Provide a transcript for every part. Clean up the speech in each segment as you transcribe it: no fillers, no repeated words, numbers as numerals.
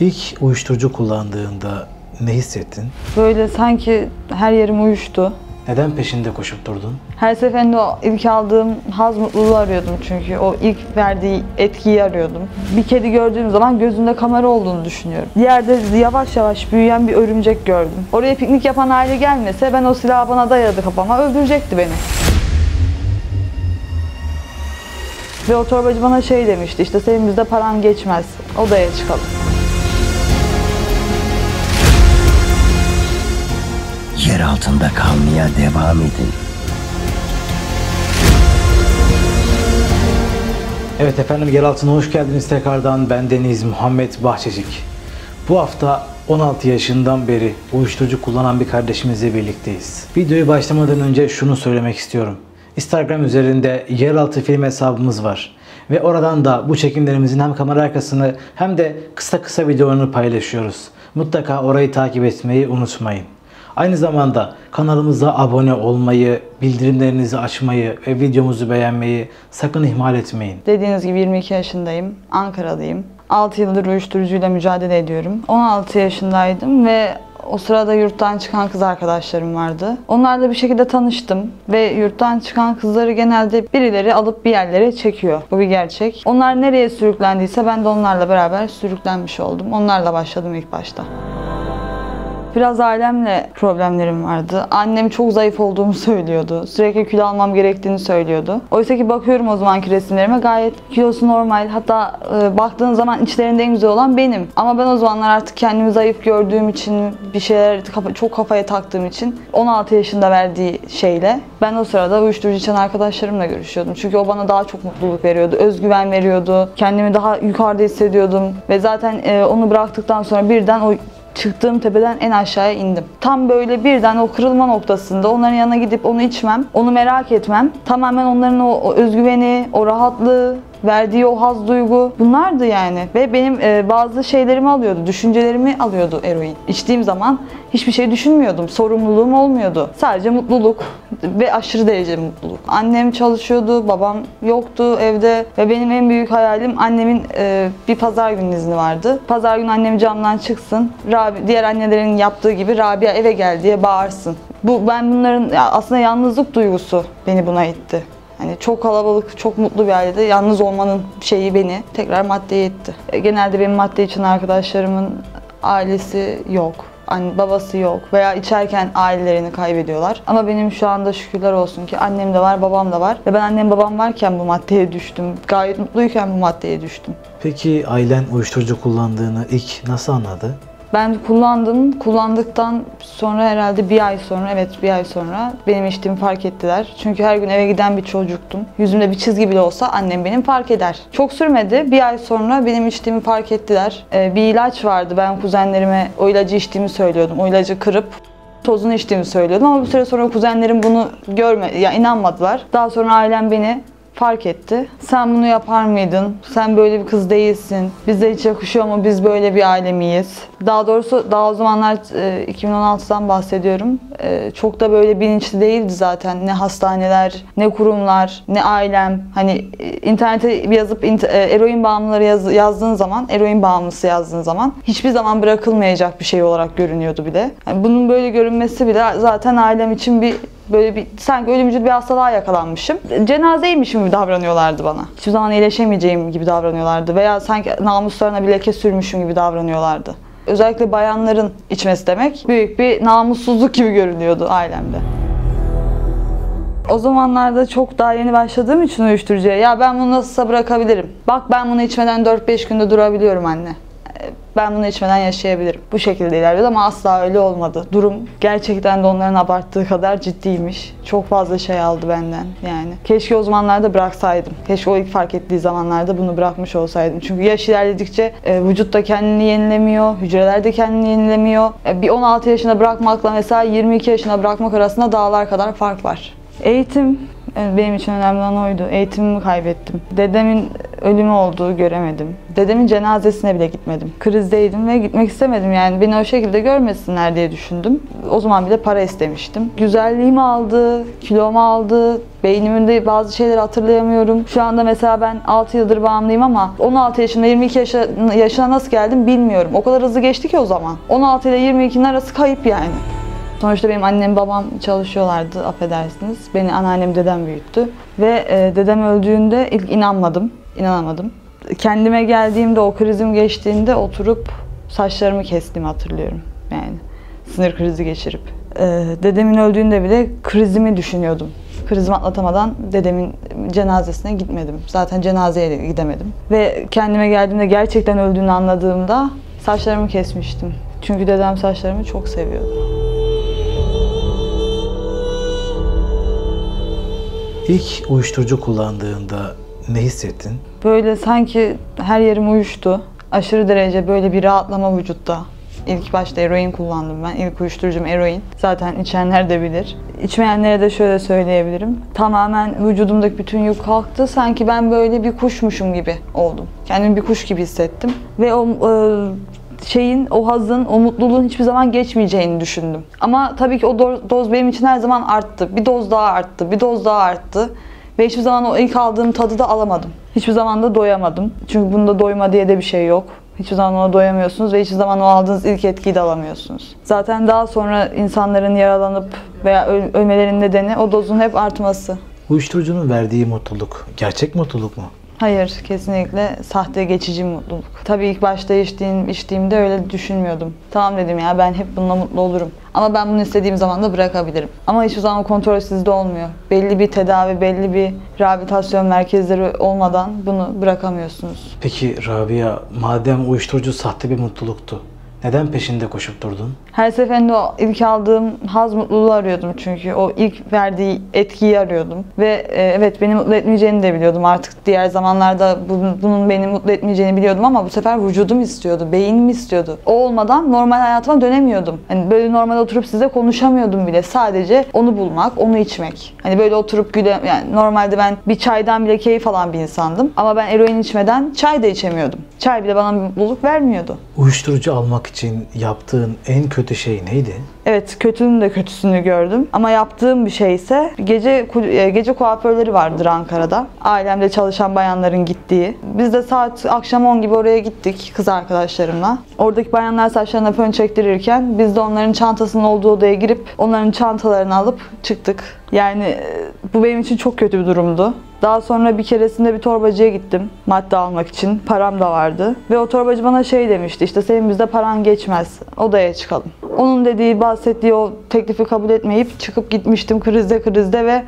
İlk uyuşturucu kullandığında ne hissettin? Böyle sanki her yerim uyuştu. Neden peşinde koşup durdun? Her seferinde o ilk aldığım haz, mutluluğu arıyordum çünkü. O ilk verdiği etkiyi arıyordum. Bir kedi gördüğüm zaman gözünde kamera olduğunu düşünüyorum. Yerde yavaş yavaş büyüyen bir örümcek gördüm. Oraya piknik yapan aile gelmese ben o silahı bana dayadı kafama, öldürecekti beni. Ve o torbacı bana şey demişti, işte senin bizde paran geçmez, odaya çıkalım. Yer altında kalmaya devam edin. Evet efendim, Yeraltı'na hoş geldiniz tekrardan. Ben Deniz Muhammed Bahçecik. Bu hafta 16 yaşından beri uyuşturucu kullanan bir kardeşimizle birlikteyiz. Videoyu başlamadan önce şunu söylemek istiyorum. Instagram üzerinde Yeraltı Film hesabımız var. Ve oradan da bu çekimlerimizin hem kamera arkasını hem de kısa videolarını paylaşıyoruz. Mutlaka orayı takip etmeyi unutmayın. Aynı zamanda kanalımıza abone olmayı, bildirimlerinizi açmayı ve videomuzu beğenmeyi sakın ihmal etmeyin. Dediğiniz gibi 22 yaşındayım, Ankaralıyım. 6 yıldır uyuşturucuyla mücadele ediyorum. 16 yaşındaydım ve o sırada yurttan çıkan kız arkadaşlarım vardı. Onlarla bir şekilde tanıştım ve yurttan çıkan kızları genelde birileri alıp bir yerlere çekiyor. Bu bir gerçek. Onlar nereye sürüklendiyse ben de onlarla beraber sürüklenmiş oldum. Onlarla başladım ilk başta. Biraz ailemle problemlerim vardı. Annem çok zayıf olduğumu söylüyordu. Sürekli kilo almam gerektiğini söylüyordu. Oysa ki bakıyorum o zamanki resimlerime, gayet kilosu normal. Hatta baktığın zaman içlerinde en güzel olan benim. Ama ben o zamanlar artık kendimi zayıf gördüğüm için, bir şeyler çok kafaya taktığım için 16 yaşında verdiği şeyle ben o sırada uyuşturucu içen arkadaşlarımla görüşüyordum. Çünkü o bana daha çok mutluluk veriyordu, özgüven veriyordu. Kendimi daha yukarıda hissediyordum. Ve zaten onu bıraktıktan sonra birden o çıktığım tepeden en aşağıya indim. Tam böyle birden o kırılma noktasında onların yanına gidip onu içmem, onu merak etmem. Tamamen onların o özgüveni, o rahatlığı, verdiği o haz duygu, bunlardı yani. Ve benim bazı şeylerimi alıyordu, düşüncelerimi alıyordu eroin. İçtiğim zaman hiçbir şey düşünmüyordum, sorumluluğum olmuyordu. Sadece mutluluk ve aşırı derece mutluluk. Annem çalışıyordu, babam yoktu evde ve benim en büyük hayalim annemin bir pazar günü izni vardı. Pazar günü annem camdan çıksın, diğer annelerin yaptığı gibi Rabia eve gel diye bağırsın. Ben bunların aslında yalnızlık duygusu beni buna itti. Hani çok kalabalık, çok mutlu bir ailede yalnız olmanın şeyi beni tekrar maddeye itti. Genelde benim madde için arkadaşlarımın ailesi yok. Anne, babası yok veya içerken ailelerini kaybediyorlar. Ama benim şu anda şükürler olsun ki annem de var, babam da var. Ve ben annem babam varken bu maddeye düştüm. Gayet mutluyken bu maddeye düştüm. Peki ailen uyuşturucu kullandığını ilk nasıl anladı? Ben kullandım. Kullandıktan sonra herhalde bir ay sonra benim içtiğimi fark ettiler. Çünkü her gün eve giden bir çocuktum. Yüzümde bir çizgi bile olsa annem benim fark eder. Çok sürmedi. Bir ay sonra benim içtiğimi fark ettiler. Bir ilaç vardı. Ben kuzenlerime o ilacı içtiğimi söylüyordum. O ilacı kırıp tozunu içtiğimi söylüyordum ama bir süre sonra kuzenlerim bunu inanmadılar. Daha sonra ailem beni fark etti. Sen bunu yapar mıydın? Sen böyle bir kız değilsin. Bize hiç yakışıyor mu? Biz böyle bir aile miyiz? Daha doğrusu daha o zamanlar 2016'dan bahsediyorum. Çok da böyle bilinçli değildi zaten. Ne hastaneler, ne kurumlar, ne ailem. Hani internete yazıp eroin bağımlıları yazdığın zaman, eroin bağımlısı yazdığın zaman hiçbir zaman bırakılmayacak bir şey olarak görünüyordu bile. Yani bunun böyle görünmesi bile zaten ailem için böyle bir sanki ölümcül bir hastalığa yakalanmışım. Cenazeymişim gibi davranıyorlardı bana. Hiçbir zaman iyileşemeyeceğim gibi davranıyorlardı veya sanki namuslarına bir leke sürmüşüm gibi davranıyorlardı. Özellikle bayanların içmesi demek büyük bir namussuzluk gibi görünüyordu ailemde. O zamanlarda çok daha yeni başladığım için uyuşturucuya, ya ben bunu nasılsa bırakabilirim. Bak ben bunu içmeden 4-5 günde durabiliyorum anne. Ben bunu içmeden yaşayabilirim. Bu şekilde ilerledi ama asla öyle olmadı. Durum gerçekten de onların abarttığı kadar ciddiymiş. Çok fazla şey aldı benden yani. Keşke o zamanlarda bıraksaydım. Keşke o ilk fark ettiği zamanlarda bunu bırakmış olsaydım. Çünkü yaş ilerledikçe vücut da kendini yenilemiyor, hücreler de kendini yenilemiyor. Bir 16 yaşına bırakmakla mesela 22 yaşına bırakmak arasında dağlar kadar fark var. Eğitim benim için önemli olan oydu. Eğitimimi kaybettim. Dedemin ölümü olduğu göremedim. Dedemin cenazesine bile gitmedim. Krizdeydim ve gitmek istemedim, yani beni o şekilde görmesinler diye düşündüm. O zaman bile para istemiştim. Güzelliğimi aldı, kilomu aldı, beynimin de bazı şeyleri hatırlayamıyorum. Şu anda mesela ben 6 yıldır bağımlıyım ama 16 yaşında 22 yaşına nasıl geldim bilmiyorum. O kadar hızlı geçti ki o zaman. 16 ile 22'nin arası kayıp yani. Sonuçta benim annem babam çalışıyorlardı, affedersiniz. Beni anneannem dedem büyüttü. Ve dedem öldüğünde ilk inanamadım. Kendime geldiğimde, o krizim geçtiğinde oturup saçlarımı kestiğimi hatırlıyorum. Yani sinir krizi geçirip. Dedemin öldüğünde bile krizimi düşünüyordum. Krizimi atlatamadan dedemin cenazesine gitmedim. Zaten cenazeye de gidemedim. Ve kendime geldiğimde gerçekten öldüğünü anladığımda saçlarımı kesmiştim. Çünkü dedem saçlarımı çok seviyordu. İlk uyuşturucu kullandığında ne hissettin? Böyle sanki her yerim uyuştu. Aşırı derece böyle bir rahatlama vücutta. İlk başta eroin kullandım ben. İlk uyuşturucum eroin. Zaten içenler de bilir. İçmeyenlere de şöyle söyleyebilirim. Tamamen vücudumdaki bütün yük kalktı. Sanki ben böyle bir kuşmuşum gibi oldum. Kendimi bir kuş gibi hissettim. Ve o hazın, o mutluluğun hiçbir zaman geçmeyeceğini düşündüm. Ama tabii ki o doz benim için her zaman arttı. Bir doz daha arttı, bir doz daha arttı. Ve hiçbir zaman o ilk aldığım tadı da alamadım. Hiçbir zaman da doyamadım. Çünkü bunda doyma diye de bir şey yok. Hiçbir zaman ona doyamıyorsunuz ve hiçbir zaman o aldığınız ilk etkiyi de alamıyorsunuz. Zaten daha sonra insanların yaralanıp veya ölmelerinin nedeni o dozun hep artması. Uyuşturucunun verdiği mutluluk, gerçek mutluluk mu? Hayır, kesinlikle sahte, geçici mutluluk. Tabii ilk başta içtiğimde öyle düşünmüyordum. Tamam dedim ya, ben hep bununla mutlu olurum. Ama ben bunu istediğim zaman da bırakabilirim. Ama hiçbir zaman kontrol sizde olmuyor. Belli bir tedavi, belli bir rehabilitasyon merkezleri olmadan bunu bırakamıyorsunuz. Peki Rabia, madem uyuşturucu sahte bir mutluluktu, neden peşinde koşup durdun? Her seferinde o ilk aldığım haz mutluluğu arıyordum çünkü. O ilk verdiği etkiyi arıyordum. Ve evet, beni mutlu etmeyeceğini de biliyordum. Artık diğer zamanlarda bunun beni mutlu etmeyeceğini biliyordum ama bu sefer vücudum istiyordu, beynim istiyordu. O olmadan normal hayatıma dönemiyordum. Hani böyle normal oturup size konuşamıyordum bile. Sadece onu bulmak, onu içmek. Hani böyle oturup yani normalde ben bir çaydan bile keyif alan bir insandım. Ama ben eroin içmeden çay da içemiyordum. Çay bile bana bir mutluluk vermiyordu. Uyuşturucu almak için yaptığın en kötü şey neydi? Evet, kötünün de kötüsünü gördüm. Ama yaptığım bir şey ise gece kuaförleri vardır Ankara'da. Ailemde çalışan bayanların gittiği. Biz de saat akşam 10 gibi oraya gittik kız arkadaşlarımla. Oradaki bayanlar saçlarına fön çektirirken biz de onların çantasının olduğu odaya girip onların çantalarını alıp çıktık. Yani bu benim için çok kötü bir durumdu. Daha sonra bir keresinde bir torbacıya gittim madde almak için. Param da vardı. Ve o torbacı bana şey demişti, işte senin bizde paran geçmez, odaya çıkalım. Onun bahsettiği o teklifi kabul etmeyip çıkıp gitmiştim krizde ve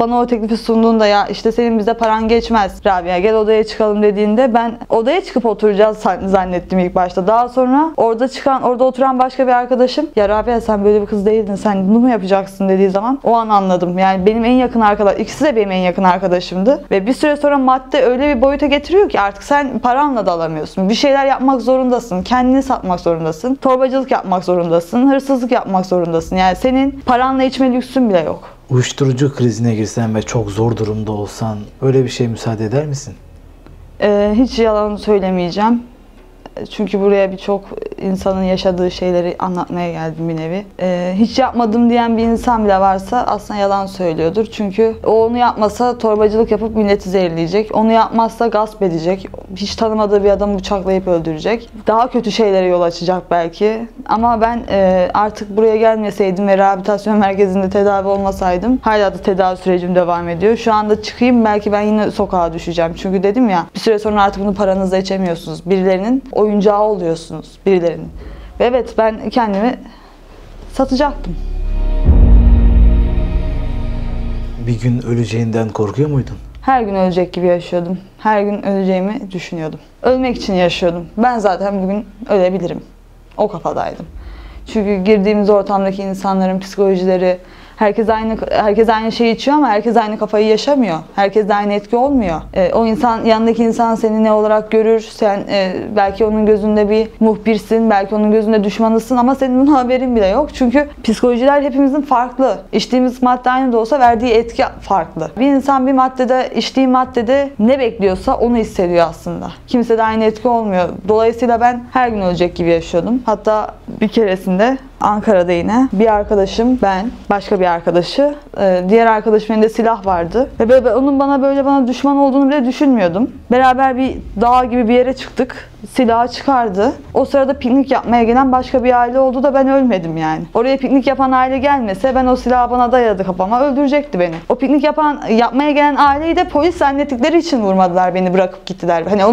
bana o teklifi sunduğunda, ya işte senin bizde paran geçmez Rabia, gel odaya çıkalım dediğinde ben odaya çıkıp oturacağız zannettim ilk başta. Daha sonra orada oturan başka bir arkadaşım, ya Rabia sen böyle bir kız değildin, sen bunu mu yapacaksın dediği zaman o an anladım. Yani benim en yakın ikisi de benim en yakın arkadaşımdı. Ve bir süre sonra madde öyle bir boyuta getiriyor ki artık sen paranla da alamıyorsun. Bir şeyler yapmak zorundasın. Kendini satmak zorundasın. Torbacılık yapmak zorundasın. Hırsızlık yapmak zorundasın. Yani senin paranla içme lüksün bile yok. Uyuşturucu krizine girsen ve çok zor durumda olsan öyle bir şey müsaade eder misin? Hiç yalan söylemeyeceğim. Çünkü buraya birçok insanın yaşadığı şeyleri anlatmaya geldim bir nevi. Hiç yapmadım diyen bir insan bile varsa aslında yalan söylüyordur. Çünkü o onu yapmasa torbacılık yapıp milleti zehirleyecek. Onu yapmazsa gasp edecek. Hiç tanımadığı bir adamı bıçaklayıp öldürecek. Daha kötü şeylere yol açacak belki. Ama ben artık buraya gelmeseydim ve rehabilitasyon merkezinde tedavi olmasaydım, hala da tedavi sürecim devam ediyor. Şu anda çıkayım, belki ben yine sokağa düşeceğim. Çünkü dedim ya, bir süre sonra artık bunu paranızla içemiyorsunuz. Birilerinin oyuncağı oluyorsunuz, birilerinin. Ve evet, ben kendimi satacaktım. Bir gün öleceğinden korkuyor muydun? Her gün ölecek gibi yaşıyordum. Her gün öleceğimi düşünüyordum. Ölmek için yaşıyordum. Ben zaten bugün ölebilirim. O kafadaydım. Çünkü girdiğimiz ortamdaki insanların psikolojileri, Herkes aynı şeyi içiyor ama herkes aynı kafayı yaşamıyor. Herkes de aynı etki olmuyor. O insan, yanındaki insan seni ne olarak görür? Sen belki onun gözünde bir muhbirsin, belki onun gözünde düşmanısın ama senin bunun haberin bile yok. Çünkü psikolojiler hepimizin farklı. İçtiğimiz madde aynı da olsa verdiği etki farklı. Bir insan bir maddede, içtiği maddede ne bekliyorsa onu hissediyor aslında. Kimse de aynı etki olmuyor. Dolayısıyla ben her gün ölecek gibi yaşıyordum. Hatta bir keresinde Ankara'da yine bir arkadaşım, ben, başka bir arkadaşı, diğer arkadaşımın elinde silah vardı. Ve onun bana düşman olduğunu bile düşünmüyordum. Beraber bir dağ gibi bir yere çıktık. Silahı çıkardı. O sırada piknik yapmaya gelen başka bir aile oldu da ben ölmedim yani. Oraya piknik yapan aile gelmese ben o silahı bana dayadı kafama, öldürecekti beni. O piknik yapmaya gelen aileyi de polis zannettikleri için vurmadılar, beni bırakıp gittiler. Hani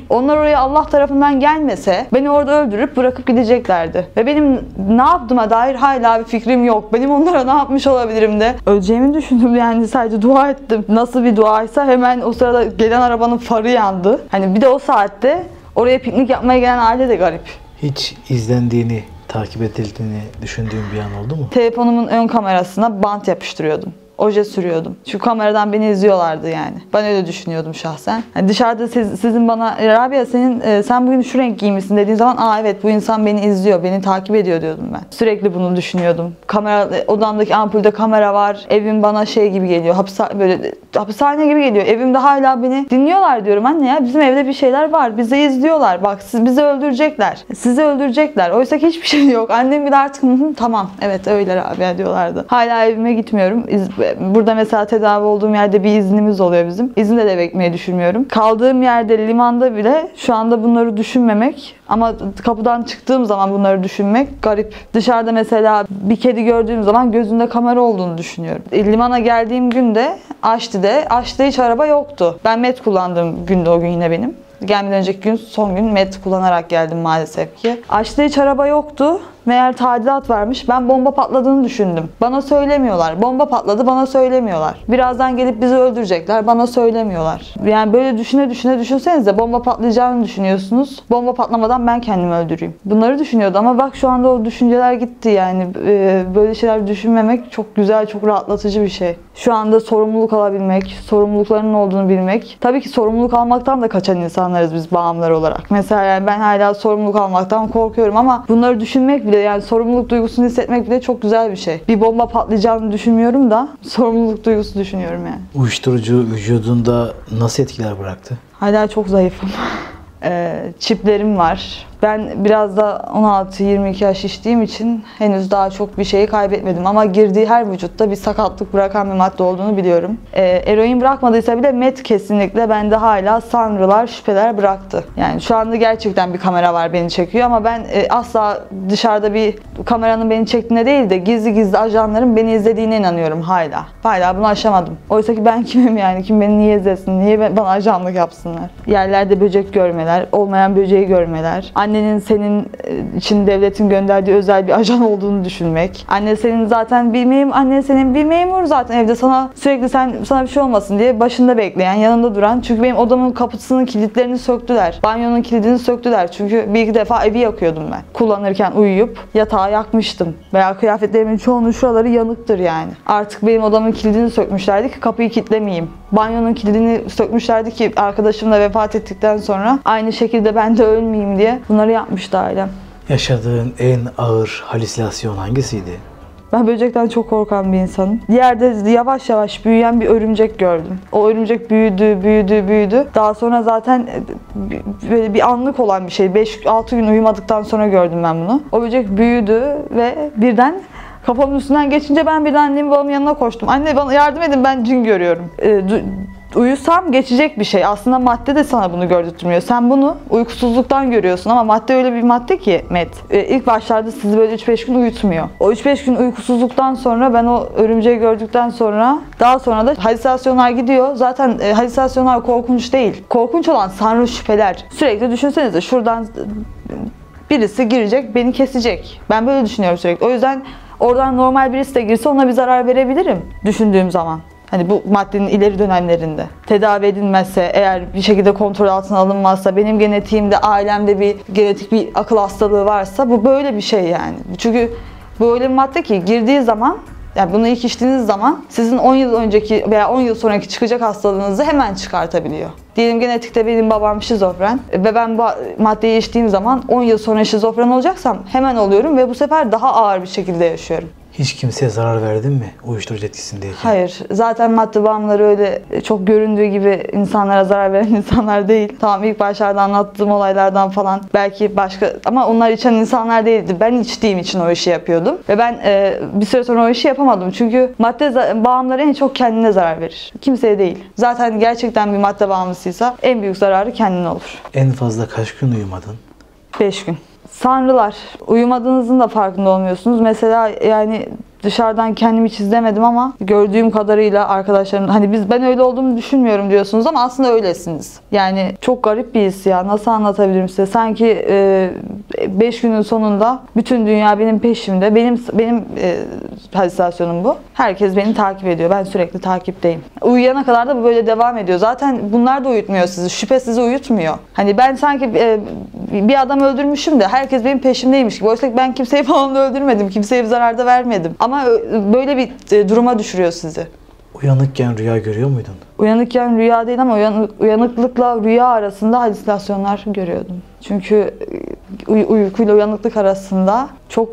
onlar oraya Allah tarafından gelmese beni orada öldürüp bırakıp gideceklerdi. Ve benim ne yaptığıma dair hala bir fikrim yok. Benim onlara ne yapmış olabilirim de. Öleceğimi düşündüm yani, sadece dua ettim. Nasıl bir duaysa hemen o sırada gelen arabanın farı yandı. Hani bir de o saatte oraya piknik yapmaya gelen aile de garip. Hiç izlendiğini, takip edildiğini düşündüğün bir an oldu mu? Telefonumun ön kamerasına bant yapıştırıyordum. Oje sürüyordum. Şu kameradan beni izliyorlardı yani. Ben öyle düşünüyordum şahsen. Yani dışarıda sizin bana Rabia sen bugün şu renk giymişsin dediğin zaman evet bu insan beni izliyor, beni takip ediyor diyordum ben. Sürekli bunu düşünüyordum. Odamdaki ampulde kamera var. Evim bana şey gibi geliyor. Hapishane gibi geliyor. Evimde hala beni dinliyorlar diyorum. Anne ya bizim evde bir şeyler var. Bizi izliyorlar. Bak bizi öldürecekler. Sizi öldürecekler. Oysa ki hiçbir şey yok. Annem bir de artık tamam evet öyle Rabia diyorlardı. Hala evime gitmiyorum. Burada mesela tedavi olduğum yerde bir iznimiz oluyor bizim. İzinle de beklemeyi düşünmüyorum. Kaldığım yerde, limanda bile şu anda bunları düşünmemek ama kapıdan çıktığım zaman bunları düşünmek garip. Dışarıda mesela bir kedi gördüğüm zaman gözünde kamera olduğunu düşünüyorum. Limana geldiğim günde Aşti'de hiç araba yoktu. Ben met kullandığım günde o gün yine benim. Gelmeden önceki gün, son gün met kullanarak geldim maalesef ki. Aşti'de hiç araba yoktu. Meğer tadilat varmış. Ben bomba patladığını düşündüm. Bana söylemiyorlar. Bomba patladı, bana söylemiyorlar. Birazdan gelip bizi öldürecekler, bana söylemiyorlar. Yani böyle düşünsenize, bomba patlayacağını düşünüyorsunuz. Bomba patlamadan ben kendimi öldüreyim. Bunları düşünüyordu ama bak şu anda o düşünceler gitti yani. Böyle şeyler düşünmemek çok güzel, çok rahatlatıcı bir şey. Şu anda sorumluluk alabilmek, sorumluluklarının olduğunu bilmek. Tabii ki sorumluluk almaktan da kaçan insanlarız biz bağımlılar olarak. Mesela yani ben hala sorumluluk almaktan korkuyorum ama bunları düşünmek bile, yani sorumluluk duygusunu hissetmek bile çok güzel bir şey. Bir bomba patlayacağını düşünmüyorum da sorumluluk duygusu düşünüyorum yani. Uyuşturucu vücudunda nasıl etkiler bıraktı? Hala çok zayıfım. Çiplerim var. Ben biraz da 16-22 yaş içtiğim için henüz daha çok bir şeyi kaybetmedim. Ama girdiği her vücutta bir sakatlık bırakan bir madde olduğunu biliyorum. Eroin bırakmadıysa bile met kesinlikle bende hala sanrılar, şüpheler bıraktı. Yani şu anda gerçekten bir kamera var beni çekiyor ama ben asla dışarıda bir kameranın beni çektiğine değil de gizli gizli ajanların beni izlediğine inanıyorum hala. Hala bunu aşamadım. Oysa ki ben kimim yani? Kim beni niye izlesin? Niye bana ajanlık yapsınlar? Yerlerde böcek görmeler, olmayan böceği görmeler. Annenin senin için devletin gönderdiği özel bir ajan olduğunu düşünmek. Anne senin zaten annen senin bir memur zaten evde sürekli sana bir şey olmasın diye başında bekleyen, yanında duran. Çünkü benim odamın kapısının kilitlerini söktüler. Banyonun kilidini söktüler. Çünkü bir iki defa evi yakıyordum ben. Kullanırken uyuyup yatağı yakmıştım. Veya kıyafetlerimin çoğunun şuraları yanıktır yani. Artık benim odamın kilidini sökmüşlerdi ki kapıyı kilitlemeyeyim. Banyonun kilidini sökmüşlerdi ki arkadaşım da vefat ettikten sonra aynı şekilde ben de ölmeyeyim diye bunları yapmıştı ailem. Yaşadığın en ağır halüsinasyon hangisiydi? Ben böcekten çok korkan bir insanım. Yerde yavaş yavaş büyüyen bir örümcek gördüm. O örümcek büyüdü. Daha sonra zaten böyle bir anlık olan bir şey. 5-6 gün uyumadıktan sonra gördüm ben bunu. O böcek büyüdü ve birden kafamın üstünden geçince ben birden annemin babamın yanına koştum. Anne bana yardım edin, ben cin görüyorum. Uyusam geçecek bir şey. Aslında madde de sana bunu gördürtmüyor. Sen bunu uykusuzluktan görüyorsun ama madde öyle bir madde ki Met. İlk başlarda sizi böyle 3-5 gün uyutmuyor. O 3-5 gün uykusuzluktan sonra ben o örümceği gördükten sonra daha sonra da halüsinasyonlar gidiyor. Zaten halüsinasyonlar korkunç değil. Korkunç olan sanrı şüpheler. Sürekli düşünsenize şuradan birisi girecek, beni kesecek. Ben böyle düşünüyorum sürekli. O yüzden oradan normal birisi de girse ona bir zarar verebilirim düşündüğüm zaman. Hani bu maddenin ileri dönemlerinde tedavi edilmezse, eğer bir şekilde kontrol altına alınmazsa, benim genetiğimde, ailemde bir genetik bir akıl hastalığı varsa bu böyle bir şey yani. Çünkü bu öyle bir madde ki girdiği zaman Yani bunu ilk içtiğiniz zaman sizin 10 yıl önceki veya 10 yıl sonraki çıkacak hastalığınızı hemen çıkartabiliyor. Diyelim genetikte benim babam şizofren ve ben bu maddeyi içtiğim zaman 10 yıl sonra şizofren olacaksam hemen oluyorum ve bu sefer daha ağır bir şekilde yaşıyorum. Hiç kimseye zarar verdin mi uyuşturucu etkisindeyken? Hayır. Zaten madde bağımlıları öyle çok göründüğü gibi insanlara zarar veren insanlar değil. Tamam, ilk başlarda anlattığım olaylardan falan belki başka ama onlar içen insanlar değildi. Ben içtiğim için o işi yapıyordum. Ve ben bir süre sonra o işi yapamadım. Çünkü madde bağımlıları en çok kendine zarar verir. Kimseye değil. Zaten gerçekten bir madde bağımlısıysa en büyük zararı kendine olur. En fazla kaç gün uyumadın? 5 gün. Sanrılar. Uyumadığınızın da farkında olmuyorsunuz. Mesela yani dışarıdan kendimi hiç izlemedim ama gördüğüm kadarıyla arkadaşlarım hani ben öyle olduğumu düşünmüyorum diyorsunuz ama aslında öylesiniz. Yani çok garip bir his ya. Nasıl anlatabilirim size? Sanki 5 günün sonunda bütün dünya benim peşimde. Benim halüsinasyonum bu. Herkes beni takip ediyor. Ben sürekli takipteyim. Uyuyana kadar da bu böyle devam ediyor. Zaten bunlar da uyutmuyor sizi. Şüphe sizi uyutmuyor. Hani ben sanki bir adam öldürmüşüm de herkes benim peşimdeymiş gibi. Oysa ben kimseyi falan da öldürmedim. Kimseye bir zarar da vermedim. Ama böyle bir duruma düşürüyor sizi. Uyanıkken rüya görüyor muydun? Uyanıkken rüya değil ama uyanıklıkla rüya arasında halüsinasyonlar görüyordum. Çünkü uykuyla uyanıklık arasında çok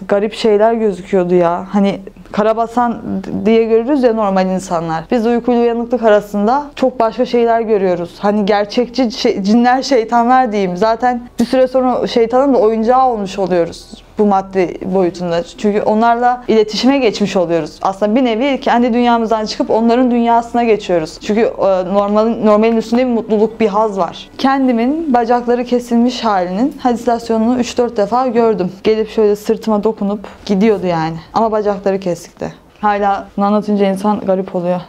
garip şeyler gözüküyordu ya. Hani karabasan diye görürüz ya normal insanlar. Biz uykuyla uyanıklık arasında çok başka şeyler görüyoruz. Hani gerçekçi cinler, şeytanlar diyeyim. Zaten bir süre sonra şeytanın da oyuncağı olmuş oluyoruz bu madde boyutunda. Çünkü onlarla iletişime geçmiş oluyoruz. Aslında bir nevi kendi dünyamızdan çıkıp onların dünyasına geçiyoruz. Çünkü normalin üstünde bir mutluluk, bir haz var. Kendimin bacakları kesilmiş halinin halüsinasyonunu 3-4 defa gördüm. Gelip şöyle sırtıma dokunup gidiyordu yani. Ama bacakları kesikti. Hala bunu anlatınca insan garip oluyor.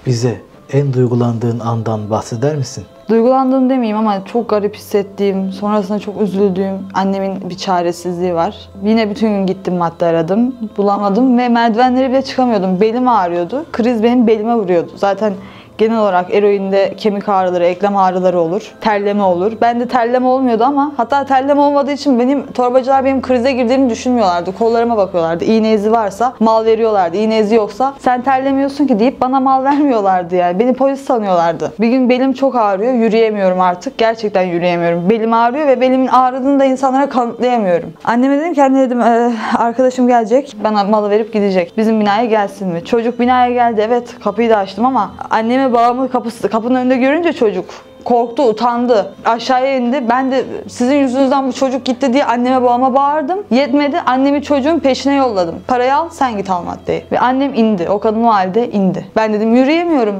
Bize en duygulandığın andan bahseder misin? Duygulandığım demeyeyim ama çok garip hissettiğim, sonrasında çok üzüldüğüm annemin bir çaresizliği var. Yine bütün gün gittim, madde aradım, bulamadım ve merdivenleri bile çıkamıyordum. Belim ağrıyordu. Kriz benim belime vuruyordu. Zaten genel olarak eroinde kemik ağrıları, eklem ağrıları olur, terleme olur. Bende terleme olmuyordu ama hatta terleme olmadığı için torbacılar benim krize girdiğimi düşünmüyorlardı. Kollarıma bakıyorlardı. İğne izi varsa mal veriyorlardı. İğne izi yoksa sen terlemiyorsun ki deyip bana mal vermiyorlardı yani. Beni polis sanıyorlardı. Bir gün belim çok ağrıyor. Yürüyemiyorum artık. Gerçekten yürüyemiyorum. Belim ağrıyor ve belimin ağrıdığını da insanlara kanıtlayamıyorum. Anneme dedim ki anne dedim arkadaşım gelecek. Bana malı verip gidecek. Bizim binaya gelsin mi? Çocuk binaya geldi. Evet, kapıyı da açtım ama anneme babamı kapının önünde görünce çocuk korktu, utandı. Aşağıya indi. Ben de sizin yüzünüzden bu çocuk gitti diye anneme babama bağırdım. Yetmedi. Annemi çocuğun peşine yolladım. Parayı al, sen git al maddeyi. Ve annem indi. O kadın o halde indi. Ben dedim yürüyemiyorum,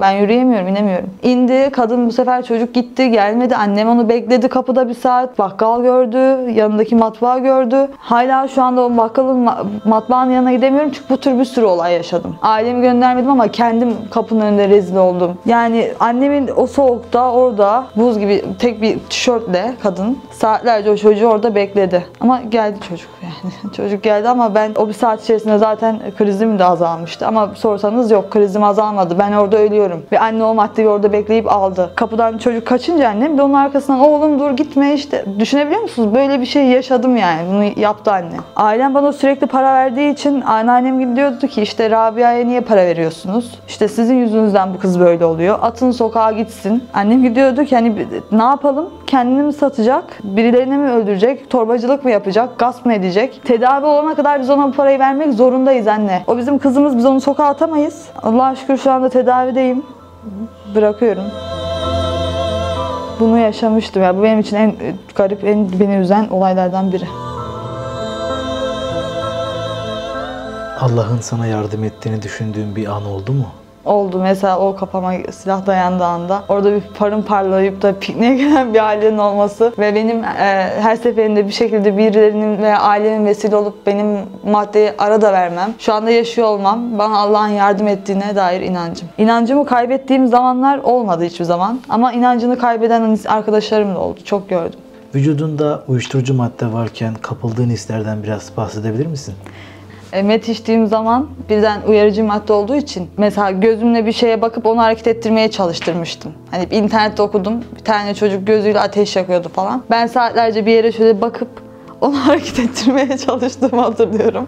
inemiyorum. İndi. Kadın bu sefer çocuk gitti, gelmedi. Annem onu bekledi kapıda bir saat. Bakkal gördü. Yanındaki matbaa gördü. Hala şu anda o bakkalın matbaanın yanına gidemiyorum çünkü bu tür bir sürü olay yaşadım. Ailemi göndermedim ama kendim kapının önünde rezil oldum. Yani annemin o soğukta orada buz gibi tek bir tişörtle kadın saatlerce o çocuğu orada bekledi. Ama geldi çocuk yani. Çocuk geldi ama ben o bir saat içerisinde zaten krizim de azalmıştı. Ama sorsanız yok, krizim azalmadı. Ben orada ölüyorum. Ve anne o maddeyi orada bekleyip aldı. Kapıdan çocuk kaçınca annem de onun arkasından oğlum dur gitme işte. Düşünebiliyor musunuz? Böyle bir şey yaşadım yani. Bunu yaptı anne. Ailem bana sürekli para verdiği için anneannem gibi diyordu ki işte Rabia'ya niye para veriyorsunuz? İşte sizin yüzünüzden bu kız böyle oluyor. Atın sokağa gitsin. Annem gidiyordu ki hani ne yapalım? Kendini mi satacak? Birilerini mi öldürecek? Torbacılık mı yapacak? Gasp mı edecek? Tedavi olana kadar biz ona bu parayı vermek zorundayız anne. O bizim kızımız, biz onu sokağa atamayız. Allah'a şükür şu anda tedavideyim. Bırakıyorum. Bunu yaşamıştım ya. Bu benim için en garip, en beni üzen olaylardan biri. Allah'ın sana yardım ettiğini düşündüğün bir an oldu mu? Oldu. Mesela o kafama silah dayandığı anda orada bir parın parlayıp da pikniğe gelen bir ailenin olması ve benim her seferinde bir şekilde birilerinin veya ailemin vesile olup benim maddeye ara da vermem, şu anda yaşıyor olmam bana Allah'ın yardım ettiğine dair inancım. İnancımı kaybettiğim zamanlar olmadı hiçbir zaman ama inancını kaybeden arkadaşlarım da oldu. Çok gördüm. Vücudunda uyuşturucu madde varken kapıldığın hislerden biraz bahsedebilir misin? Met içtiğim zaman birden uyarıcı madde olduğu için mesela gözümle bir şeye bakıp onu hareket ettirmeye çalıştırmıştım. Hani internette okudum, bir tane çocuk gözüyle ateş yakıyordu falan. Ben saatlerce bir yere şöyle bakıp onu hareket ettirmeye çalıştığımı hatırlıyorum.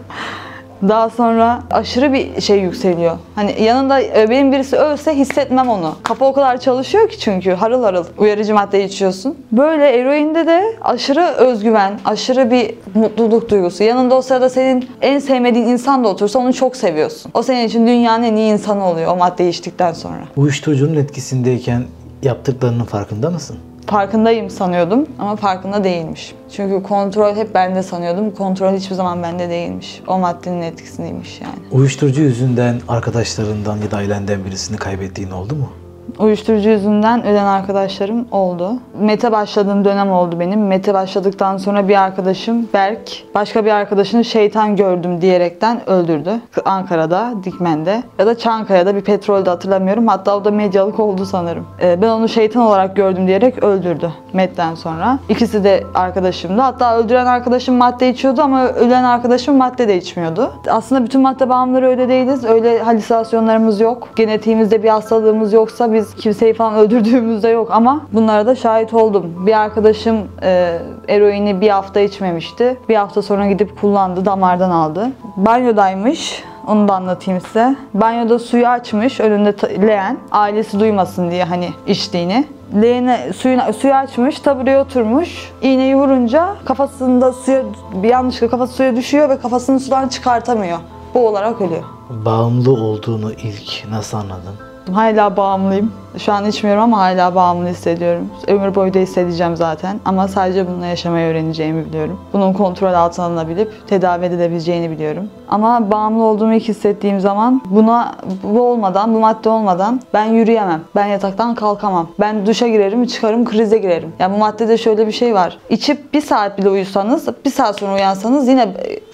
Daha sonra aşırı bir şey yükseliyor. Hani yanında benim birisi ölse hissetmem onu. Kafa o kadar çalışıyor ki çünkü harıl harıl uyarıcı madde içiyorsun. Böyle eroinde de aşırı özgüven, aşırı bir mutluluk duygusu. Yanında o sırada senin en sevmediğin insan da otursa onu çok seviyorsun. O senin için dünyanın en iyi insanı oluyor o maddeyi içtikten sonra. Uyuşturucunun etkisindeyken yaptıklarının farkında mısın? Farkındayım sanıyordum ama farkında değilmiş. Çünkü kontrol hep bende sanıyordum. Kontrol hiçbir zaman bende değilmiş. O maddenin etkisindeymiş yani. Uyuşturucu yüzünden arkadaşlarından ya da ailenden birisini kaybettiğin oldu mu? Uyuşturucu yüzünden ölen arkadaşlarım oldu. MET'e başladığım dönem oldu benim. MET'e başladıktan sonra bir arkadaşım Berk, başka bir arkadaşını şeytan gördüm diyerekten öldürdü. Ankara'da, Dikmen'de ya da Çankaya'da bir petrolde hatırlamıyorum. Hatta o da medyalık oldu sanırım. Ben onu şeytan olarak gördüm diyerek öldürdü MET'ten sonra. İkisi de arkadaşımdı. Hatta öldüren arkadaşım madde içiyordu ama ölen arkadaşım madde de içmiyordu. Aslında bütün madde bağımlıları öyle değiliz. Öyle halüsinasyonlarımız yok. Genetiğimizde bir hastalığımız yoksa biz kimseyi falan öldürdüğümüzde yok ama bunlara da şahit oldum. Bir arkadaşım eroini bir hafta içmemişti. Bir hafta sonra gidip kullandı, damardan aldı. Banyodaymış. Onu da anlatayım size. Banyoda suyu açmış, önünde leğen. Ailesi duymasın diye hani içtiğini. Leğene suyu açmış, tabureye oturmuş. İğneyi vurunca kafasında yanlışlıkla kafası suya düşüyor ve kafasını sudan çıkartamıyor. Boğularak ölüyor. Bağımlı olduğunu ilk nasıl anladın? Hala bağımlıyım. Şu an içmiyorum ama hala bağımlı hissediyorum. Ömür boyu da hissedeceğim zaten. Ama sadece bununla yaşamayı öğreneceğimi biliyorum. Bunun kontrol altına alınabilip tedavi edilebileceğini biliyorum. Ama bağımlı olduğumu ilk hissettiğim zaman bu olmadan, bu madde olmadan ben yürüyemem. Ben yataktan kalkamam. Ben duşa girerim, çıkarım, krize girerim. Yani bu maddede şöyle bir şey var. İçip bir saat bile uyusanız, bir saat sonra uyansanız yine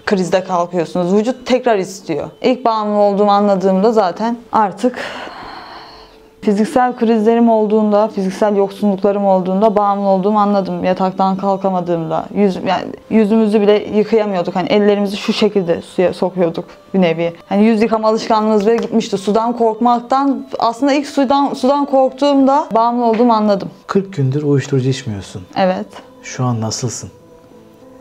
krizde kalkıyorsunuz. Vücut tekrar istiyor. İlk bağımlı olduğumu anladığımda zaten artık fiziksel krizlerim olduğunda, fiziksel yoksunluklarım olduğunda bağımlı olduğumu anladım. Yataktan kalkamadığımda, yüzümüzü bile yıkayamıyorduk. Hani ellerimizi şu şekilde suya sokuyorduk bir nevi. Hani yüz yıkama alışkanlığımız bile gitmişti. Sudan korkmaktan, aslında ilk sudan korktuğumda bağımlı olduğumu anladım. 40 gündür uyuşturucu içmiyorsun. Evet. Şu an nasılsın?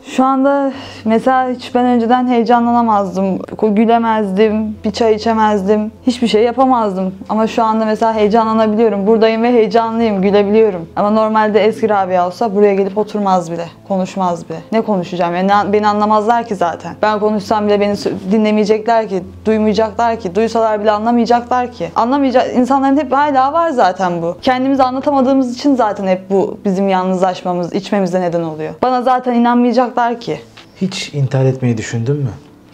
Şu anda mesela hiç ben önceden heyecanlanamazdım, gülemezdim, bir çay içemezdim, hiçbir şey yapamazdım. Ama şu anda mesela heyecanlanabiliyorum, buradayım ve heyecanlıyım, gülebiliyorum. Ama normalde eski Rabia olsa buraya gelip oturmaz bile, konuşmaz bile. Ne konuşacağım? Yani beni anlamazlar ki zaten. Ben konuşsam bile beni dinlemeyecekler ki, duymayacaklar ki, duysalar bile anlamayacaklar ki. Anlamayacak insanların hep hala var zaten bu. Kendimizi anlatamadığımız için zaten hep bu bizim yalnızlaşmamız, içmemize neden oluyor. Bana zaten inanmayacaklar ki. Hiç intihar etmeyi düşündün mü?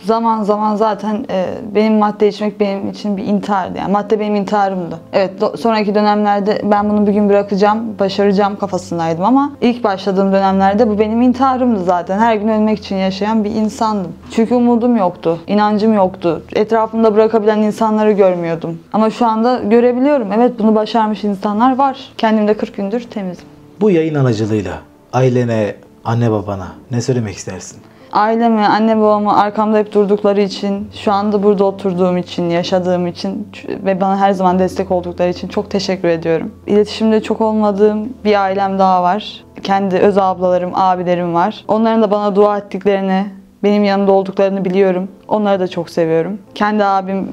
Zaman zaman zaten benim madde içmek benim için bir intihardı. Yani madde benim intiharımdı. Evet, sonraki dönemlerde ben bunu bir gün bırakacağım, başaracağım kafasındaydım ama ilk başladığım dönemlerde bu benim intiharımdı zaten. Her gün ölmek için yaşayan bir insandım. Çünkü umudum yoktu, inancım yoktu. Etrafımda bırakabilen insanları görmüyordum. Ama şu anda görebiliyorum. Evet, bunu başarmış insanlar var. Kendimde 40 gündür temizim. Bu yayın aracılığıyla ailene, anne babana ne söylemek istersin? Aileme, anne babama arkamda hep durdukları için, şu anda burada oturduğum için, yaşadığım için ve bana her zaman destek oldukları için çok teşekkür ediyorum. İletişimde çok olmadığım bir ailem daha var. Kendi öz ablalarım, abilerim var. Onların da bana dua ettiklerini, benim yanımda olduklarını biliyorum. Onları da çok seviyorum. Kendi abim,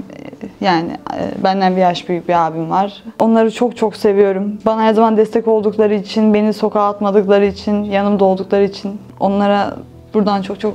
yani benden bir yaş büyük bir abim var. Onları çok çok seviyorum. Bana her zaman destek oldukları için, beni sokağa atmadıkları için, yanımda oldukları için onlara buradan çok çok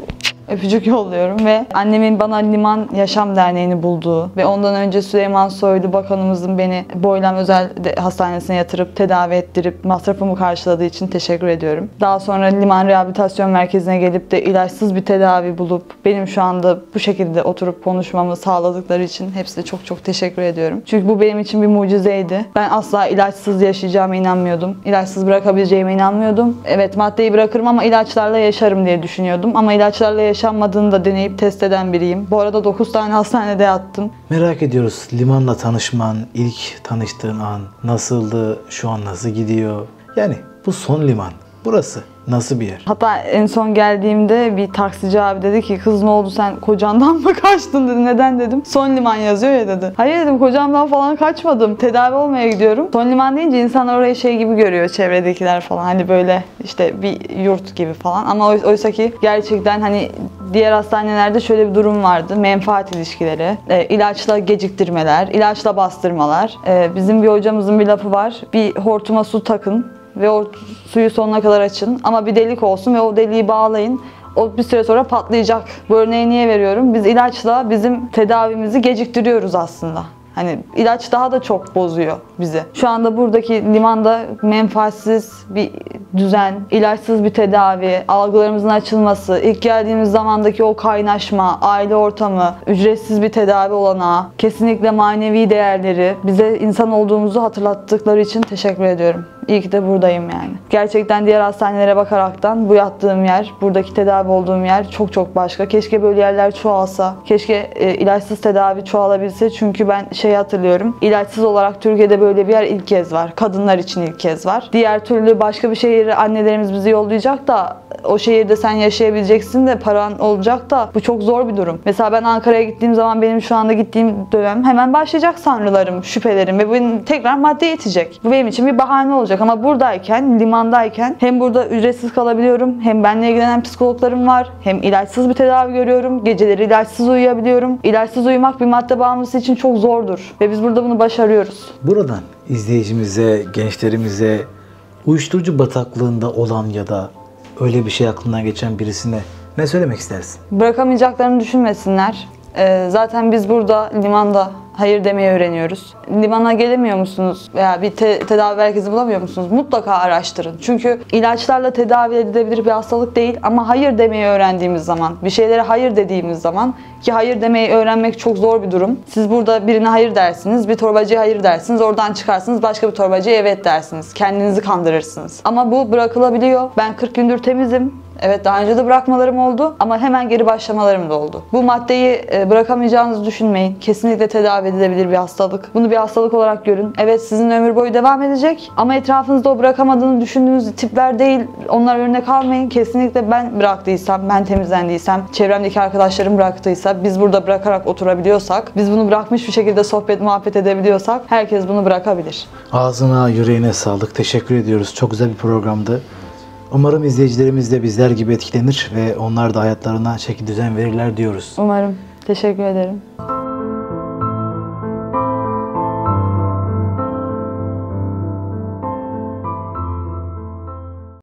öpücük yolluyorum ve annemin bana Liman Yaşam Derneği'ni bulduğu ve ondan önce Süleyman Soylu Bakanımızın beni Boylam Özel Hastanesi'ne yatırıp tedavi ettirip masrafımı karşıladığı için teşekkür ediyorum. Daha sonra Liman Rehabilitasyon Merkezi'ne gelip de ilaçsız bir tedavi bulup benim şu anda bu şekilde oturup konuşmamı sağladıkları için hepsine çok çok teşekkür ediyorum. Çünkü bu benim için bir mucizeydi. Ben asla ilaçsız yaşayacağıma inanmıyordum. İlaçsız bırakabileceğime inanmıyordum. Evet, maddeyi bırakırım ama ilaçlarla yaşarım diye düşünüyordum. Ama ilaçlarla yaşanmadığını da deneyip test eden biriyim. Bu arada 9 tane hastanede yattım. Merak ediyoruz, Liman'la tanışman, ilk tanıştığın an nasıldı, şu an nasıl gidiyor? Yani bu son liman, burası Nasıl bir yer? Hatta en son geldiğimde bir taksici abi dedi ki kız ne oldu sen kocandan mı kaçtın dedi. Neden dedim. Son liman yazıyor ya dedi. Hayır dedim kocamdan falan kaçmadım. Tedavi olmaya gidiyorum. Son liman deyince insanlar orayı şey gibi görüyor çevredekiler falan. Hani böyle işte bir yurt gibi falan. Ama oysa ki gerçekten hani diğer hastanelerde şöyle bir durum vardı. Menfaat ilişkileri, ilaçla geciktirmeler, ilaçla bastırmalar. Bizim bir hocamızın bir lafı var. Bir hortuma su takın ve o suyu sonuna kadar açın. Ama bir delik olsun ve o deliği bağlayın. O bir süre sonra patlayacak. Bu örneği niye veriyorum? Biz ilaçla bizim tedavimizi geciktiriyoruz aslında. Hani ilaç daha da çok bozuyor bizi. Şu anda buradaki limanda menfaatsiz bir düzen, ilaçsız bir tedavi, algılarımızın açılması, ilk geldiğimiz zamandaki o kaynaşma, aile ortamı, ücretsiz bir tedavi olanağı, kesinlikle manevi değerleri, bize insan olduğumuzu hatırlattıkları için teşekkür ediyorum. İyi ki de buradayım yani. Gerçekten diğer hastanelere bakaraktan bu yattığım yer, buradaki tedavi olduğum yer çok çok başka. Keşke böyle yerler çoğalsa. Keşke ilaçsız tedavi çoğalabilse. Çünkü ben hatırlıyorum. İlaçsız olarak Türkiye'de böyle bir yer ilk kez var. Kadınlar için ilk kez var. Diğer türlü başka bir şehire annelerimiz bizi yollayacak da o şehirde sen yaşayabileceksin de paran olacak da bu çok zor bir durum. Mesela ben Ankara'ya gittiğim zaman benim şu anda gittiğim dönem hemen başlayacak sanrılarım, şüphelerim ve benim tekrar madde yetecek. Bu benim için bir bahane olacak ama buradayken, limandayken hem burada ücretsiz kalabiliyorum, hem benimle ilgilenen psikologlarım var, hem ilaçsız bir tedavi görüyorum, geceleri ilaçsız uyuyabiliyorum. İlaçsız uyumak bir madde bağımlısı için çok zordur ve biz burada bunu başarıyoruz. Buradan izleyicimize, gençlerimize uyuşturucu bataklığında olan ya da öyle bir şey aklından geçen birisine ne söylemek istersin? Bırakamayacaklarını düşünmesinler. Zaten biz burada limanda hayır demeyi öğreniyoruz. Limana gelemiyor musunuz veya bir tedavi merkezi bulamıyor musunuz? Mutlaka araştırın. Çünkü ilaçlarla tedavi edilebilir bir hastalık değil ama hayır demeyi öğrendiğimiz zaman, bir şeylere hayır dediğimiz zaman ki hayır demeyi öğrenmek çok zor bir durum. Siz burada birine hayır dersiniz, bir torbacıya hayır dersiniz, oradan çıkarsınız başka bir torbacıya evet dersiniz. Kendinizi kandırırsınız. Ama bu bırakılabiliyor. Ben 40 gündür temizim. Evet daha önce de bırakmalarım oldu ama hemen geri başlamalarım da oldu. Bu maddeyi bırakamayacağınızı düşünmeyin. Kesinlikle tedavi edilebilir bir hastalık. Bunu bir hastalık olarak görün. Evet sizin ömür boyu devam edecek ama etrafınızda o bırakamadığını düşündüğünüz tipler değil. Onlar örnek almayın. Kesinlikle ben bıraktıysam, ben temizlendiysem, çevremdeki arkadaşlarım bıraktıysa, biz burada bırakarak oturabiliyorsak, biz bunu bırakmış bir şekilde sohbet, muhabbet edebiliyorsak herkes bunu bırakabilir. Ağzına, yüreğine sağlık. Teşekkür ediyoruz. Çok güzel bir programdı. Umarım izleyicilerimiz de bizler gibi etkilenir ve onlar da hayatlarına şekil düzen verirler diyoruz. Umarım. Teşekkür ederim.